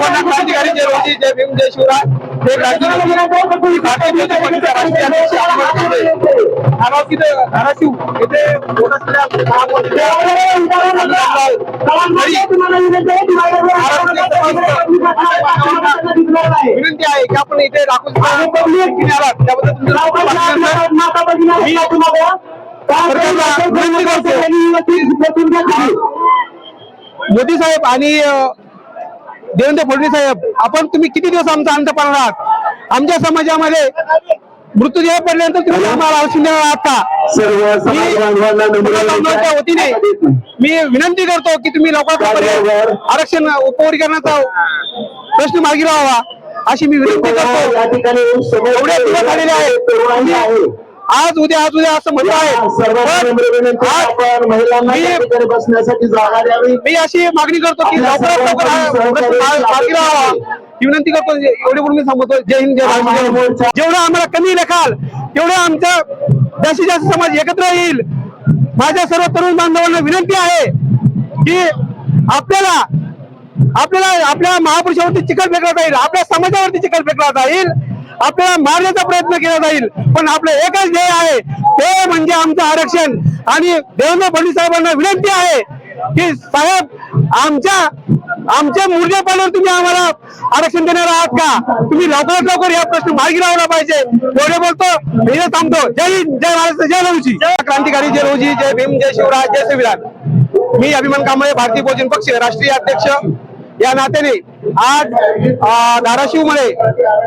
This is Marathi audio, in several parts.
सर्वांना क्रांतिकारी जय रोजी, जय भीम, जय शिवराय, जय क्रांती। भारतीय जनता पार्टीचे राष्ट्रीय अध्यक्ष धाराशिव येथे विनंती आहे की आपण इथे राखून त्याबद्दल मोदी साहेब आणि देवेंद्र फडणवीस साहेब, तुम्ही किती दिवस आमचा अंत पाळणार आहात? आमच्या समाजामध्ये मृत्यूदेह पडल्यानंतर तुम्ही आम्हाला आरक्षण देणार आहात का? वतीने मी विनंती करतो की तुम्ही लवकरात आरक्षण उपवर्गीकरणाचा प्रश्न मार्गी लावावा अशी मी विनंती करतो। एवढे दिवस झालेले आहेत, आज उद्या असं म्हणतो आहे। मी अशी मागणी करतो की लवकरात लवकर मार्गी लावावा ही विनंती करतो। एवढे म्हणून मी सांगतो, जय हिंद, जय महाराष्ट्र। जेवढं आम्हाला कमी लेखाल तेवढं आमच्या जास्तीत जास्त समाज एकत्र येईल। माझ्या सर्व तरुण बांधवांना विनंती आहे की आपल्याला आपल्या महापुरुषावरती चिखल फेकला जाईल, आपल्या समाजावरती चिखल फेकला जाईल, आपल्याला मारण्याचा प्रयत्न केला जाईल, पण आपलं एकच ध्येय आहे, ते म्हणजे आमचं आरक्षण। आणि देवेंद्र फडणवीस साहेबांना विनंती आहे की साहेब, आमच्या मुर्देपणावर तुम्ही आम्हाला आरक्षण देणार आहात का? तुम्ही लवकरात लवकर या प्रश्न मार्गी लावला पाहिजे। एवढे बोलतो, मी थांबतो। जय हिंद, जय महाराष्ट्र, जय रोजी, क्रांतिकारी जय रोजी, जय भीम, जय शिवराय, जय संविधान। मी अभिमान कांबळे, भारतीय बहुजन पक्ष राष्ट्रीय अध्यक्ष या नात्याने आज धाराशिव मध्ये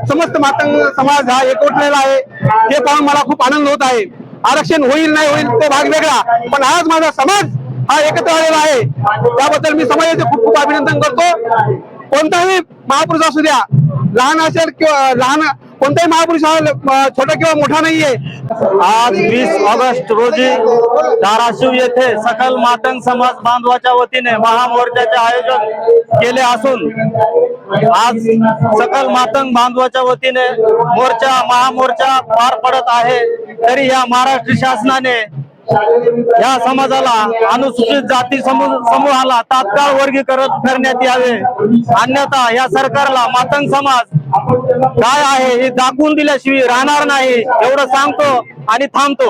समस्त मातंग समाज हा एकवटलेला आहे। हे पाहून मला खूप आनंद होत आहे। आरक्षण होईल नाही होईल तो भाग वेगळा, पण आज माझा समाज हा एकत्र आलेला आहे, त्याबद्दल मी समाजाचे खूप खूप अभिनंदन करतो। कोणताही महापुरुष असू द्या, लहान असेल किंवा लहान, कोणताही महापुरुष हा छोटा किंवा मोठा नाहीये। आज 20 ऑगस्ट रोजी धाराशिव येथे सकल मातंग समाज बांधवाच्या वतीने महामोर्चाचे आयोजन केले असून आज सकल मातंग बांधवाच्या वतीने महामोर्चा पार पडत आहे। तरी या महाराष्ट्र शासनाने या समाजाला, अनुसूचित जाती समूहाला तात्काळ वर्गीकरण करण्यात यावे, अन्यथा या सरकारला मातंग समाज काय आहे हे दाखवून दिल्याशिवाय राहणार नाही, एवढं सांगतो आणि थांबतो।